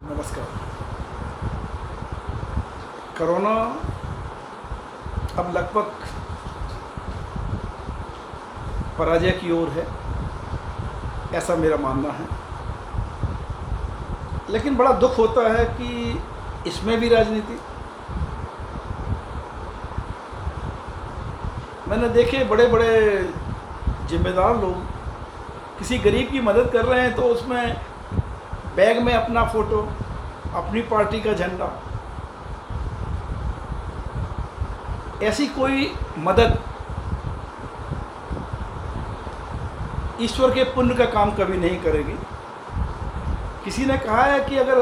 नमस्कार। कोरोना अब लगभग पराजय की ओर है, ऐसा मेरा मानना है। लेकिन बड़ा दुख होता है कि इसमें भी राजनीति। मैंने देखे बड़े बड़े जिम्मेदार लोग किसी गरीब की मदद कर रहे हैं तो उसमें बैग में अपना फ़ोटो, अपनी पार्टी का झंडा। ऐसी कोई मदद ईश्वर के पुण्य का काम कभी नहीं करेगी। किसी ने कहा है कि अगर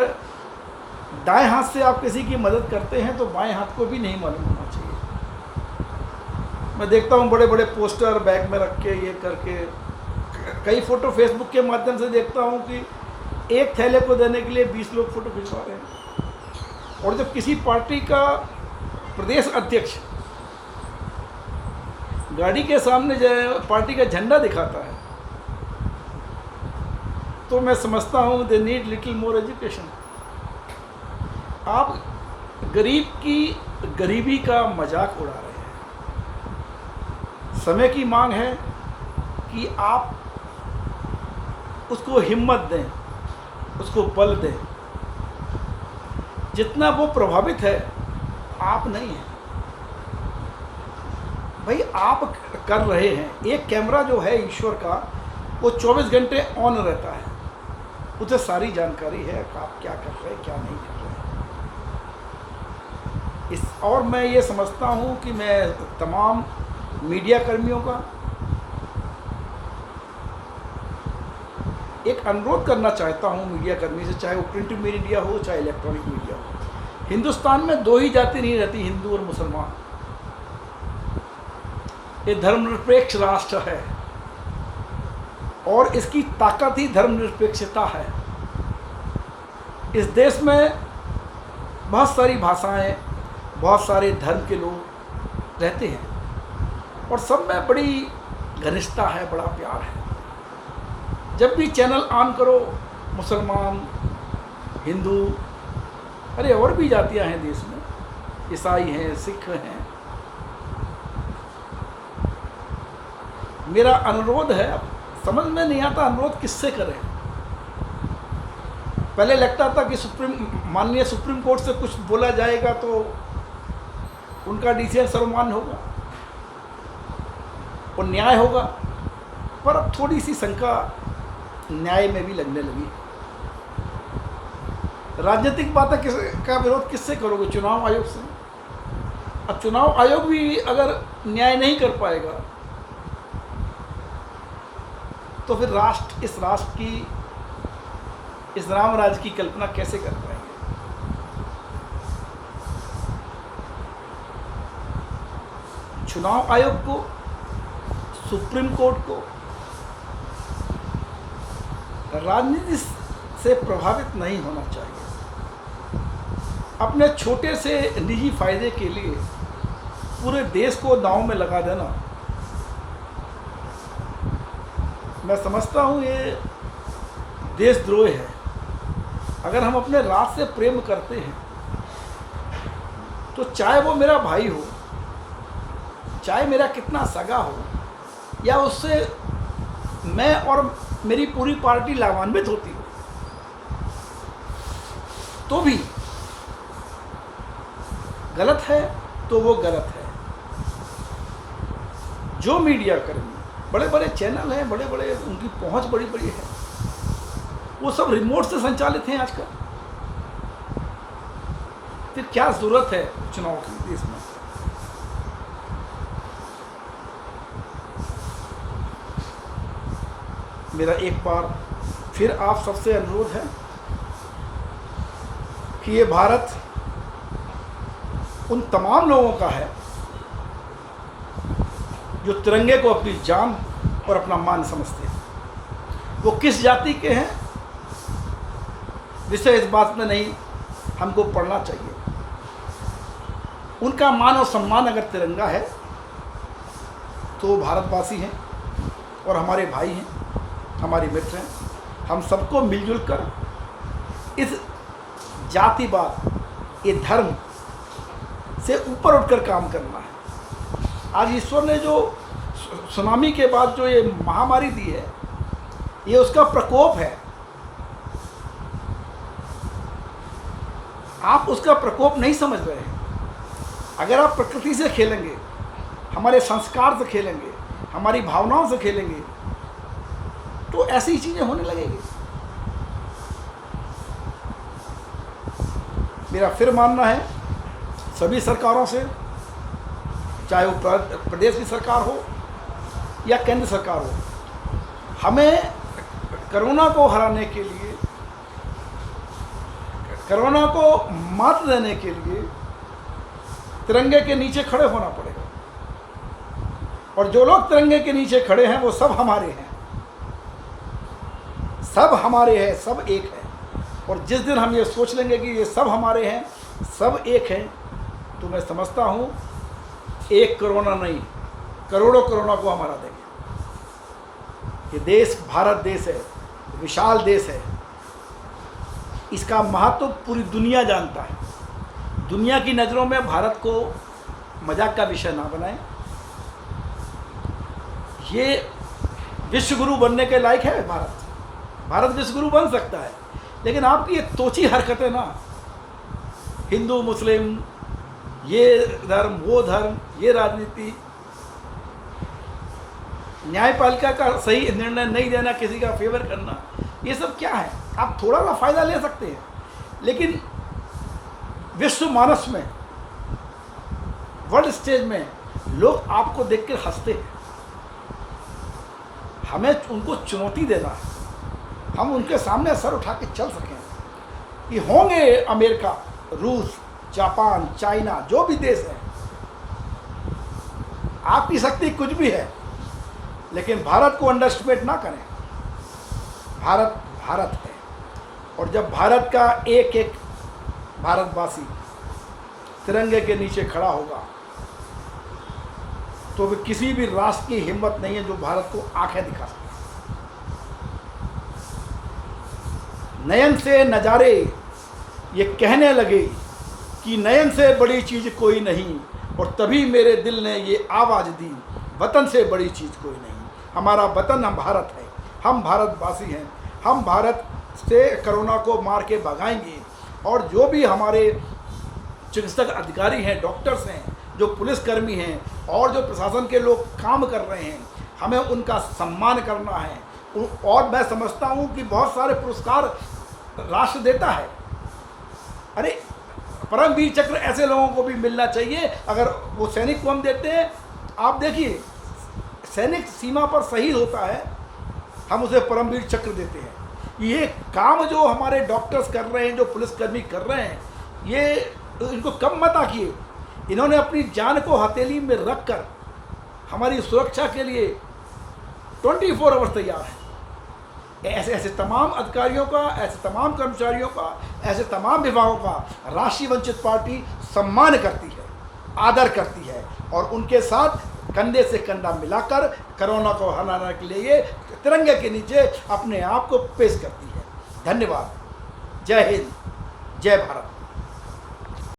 दाएं हाथ से आप किसी की मदद करते हैं तो बाएं हाथ को भी नहीं मालूम होना चाहिए। मैं देखता हूँ बड़े बड़े पोस्टर बैग में रख के, ये करके, कई फ़ोटो फेसबुक के माध्यम से देखता हूँ कि एक थैले को देने के लिए 20 लोग फ़ोटो खिंचवा रहे हैं। और जब किसी पार्टी का प्रदेश अध्यक्ष गाड़ी के सामने पार्टी का झंडा दिखाता है तो मैं समझता हूँ they need little more education. आप गरीब की गरीबी का मजाक उड़ा रहे हैं। समय की मांग है कि आप उसको हिम्मत दें, उसको बल दें। जितना वो प्रभावित है आप नहीं हैं भाई, आप कर रहे हैं। एक कैमरा जो है ईश्वर का, वो 24 घंटे ऑन रहता है, उसे सारी जानकारी है आप क्या कर रहे हैं, क्या नहीं कर रहे हैं। और मैं ये समझता हूँ कि मैं तमाम मीडिया कर्मियों का एक अनुरोध करना चाहता हूँ, मीडिया कर्मी से, चाहे वो प्रिंट मीडिया हो चाहे इलेक्ट्रॉनिक मीडिया हो। हिंदुस्तान में दो ही जाति नहीं रहती, हिंदू और मुसलमान। ये धर्मनिरपेक्ष राष्ट्र है और इसकी ताकत ही धर्मनिरपेक्षता है। इस देश में बहुत सारी भाषाएं, बहुत सारे धर्म के लोग रहते हैं और सब में बड़ी घनिष्ठता है, बड़ा प्यार है। जब भी चैनल ऑन करो, मुसलमान, हिंदू, अरे और भी जातियां हैं देश में, ईसाई हैं, सिख हैं। मेरा अनुरोध है, समझ में नहीं आता अनुरोध किससे करें। पहले लगता था कि माननीय सुप्रीम कोर्ट से कुछ बोला जाएगा तो उनका डिसीजन सर्वमान्य होगा और न्याय होगा, पर अब थोड़ी सी शंका न्याय में भी लगने लगी। राजनीतिक बातें का विरोध किससे करोगे? चुनाव आयोग से। अब चुनाव आयोग भी अगर न्याय नहीं कर पाएगा तो फिर राष्ट्र, इस राष्ट्र की, इस राम राज्य की कल्पना कैसे कर पाएंगे? चुनाव आयोग को, सुप्रीम कोर्ट को राजनीति से प्रभावित नहीं होना चाहिए। अपने छोटे से निजी फायदे के लिए पूरे देश को दांव में लगा देना, मैं समझता हूँ ये देशद्रोह है। अगर हम अपने राष्ट्र से प्रेम करते हैं तो चाहे वो मेरा भाई हो, चाहे मेरा कितना सगा हो, या उससे मैं और मेरी पूरी पार्टी लाभान्वित होती हो, तो भी गलत है तो वो गलत है। जो मीडिया कर्मी, बड़े बड़े चैनल हैं, बड़े बड़े, उनकी पहुंच बड़ी बड़ी है, वो सब रिमोट से संचालित हैं आजकल। फिर क्या जरूरत है चुनाव की देश में? मेरा एक बार फिर आप सबसे अनुरोध है कि ये भारत उन तमाम लोगों का है जो तिरंगे को अपनी जान और अपना मान समझते हैं। वो किस जाति के हैं विषय इस बात में नहीं हमको पढ़ना चाहिए। उनका मान और सम्मान अगर तिरंगा है तो वो भारतवासी हैं और हमारे भाई हैं, हमारे मित्र हैं। हम सबको मिलजुल कर इस जातिवाद, ये धर्म से ऊपर उठकर काम करना है। आज ईश्वर ने जो सुनामी के बाद जो ये महामारी दी है, ये उसका प्रकोप है। आप उसका प्रकोप नहीं समझ रहे हैं। अगर आप प्रकृति से खेलेंगे, हमारे संस्कार से खेलेंगे, हमारी भावनाओं से खेलेंगे, तो ऐसी चीजें होने लगेंगी। मेरा फिर मानना है सभी सरकारों से, चाहे वो प्रदेश की सरकार हो या केंद्र सरकार हो, हमें कोरोना को हराने के लिए, कोरोना को मात देने के लिए तिरंगे के नीचे खड़े होना पड़ेगा। और जो लोग तिरंगे के नीचे खड़े हैं वो सब हमारे हैं, सब हमारे हैं, सब एक है। और जिस दिन हम ये सोच लेंगे कि ये सब हमारे हैं, सब एक हैं, तो मैं समझता हूँ एक कोरोना नहीं, करोड़ों कोरोना को हमारा देंगे। ये देश भारत देश है, विशाल देश है, इसका महत्व पूरी दुनिया जानता है। दुनिया की नज़रों में भारत को मजाक का विषय ना बनाएं। ये विश्व गुरु बनने के लायक है। भारत विश्व गुरु बन सकता है, लेकिन आपकी ये तोची हरकतें ना, हिंदू मुस्लिम, ये धर्म वो धर्म, ये राजनीति, न्यायपालिका का सही निर्णय नहीं देना, किसी का फेवर करना, ये सब क्या है? आप थोड़ा सा फायदा ले सकते हैं, लेकिन विश्व मानस में, वर्ल्ड स्टेज में लोग आपको देखकर हंसते हैं। हमें उनको चुनौती देना है, हम उनके सामने सर उठा के चल सकें कि होंगे अमेरिका, रूस, जापान, चाइना, जो भी देश है, आपकी शक्ति कुछ भी है, लेकिन भारत को अंडरएस्टिमेट ना करें। भारत भारत है, और जब भारत का एक एक भारतवासी तिरंगे के नीचे खड़ा होगा, तो भी किसी भी राष्ट्र की हिम्मत नहीं है जो भारत को आंखें दिखा सके। नयन से नजारे ये कहने लगे कि नयन से बड़ी चीज़ कोई नहीं, और तभी मेरे दिल ने ये आवाज़ दी, वतन से बड़ी चीज़ कोई नहीं। हमारा वतन हम भारत है, हम भारतवासी हैं, हम भारत से कोरोना को मार के भगाएंगे। और जो भी हमारे चिकित्सक अधिकारी हैं, डॉक्टर्स हैं, जो पुलिसकर्मी हैं, और जो प्रशासन के लोग काम कर रहे हैं, हमें उनका सम्मान करना है। और मैं समझता हूँ कि बहुत सारे पुरस्कार राष्ट्र देता है। अरे परमवीर चक्र ऐसे लोगों को भी मिलना चाहिए। अगर वो सैनिक को हम देते हैं, आप देखिए सैनिक सीमा पर शहीद होता है, हम उसे परमवीर चक्र देते हैं। ये काम जो हमारे डॉक्टर्स कर रहे हैं, जो पुलिसकर्मी कर रहे हैं, ये इनको कम मत आकिए। इन्होंने अपनी जान को हथेली में रखकर हमारी सुरक्षा के लिए 24 आवर्स तैयार है। ऐसे ऐसे तमाम अधिकारियों का, ऐसे तमाम कर्मचारियों का, ऐसे तमाम विभागों का राष्ट्रीय वंचित पार्टी सम्मान करती है, आदर करती है, और उनके साथ कंधे से कंधा मिलाकर कोरोना को हराने के लिए तिरंगे के नीचे अपने आप को पेश करती है। धन्यवाद। जय हिंद, जय भारत।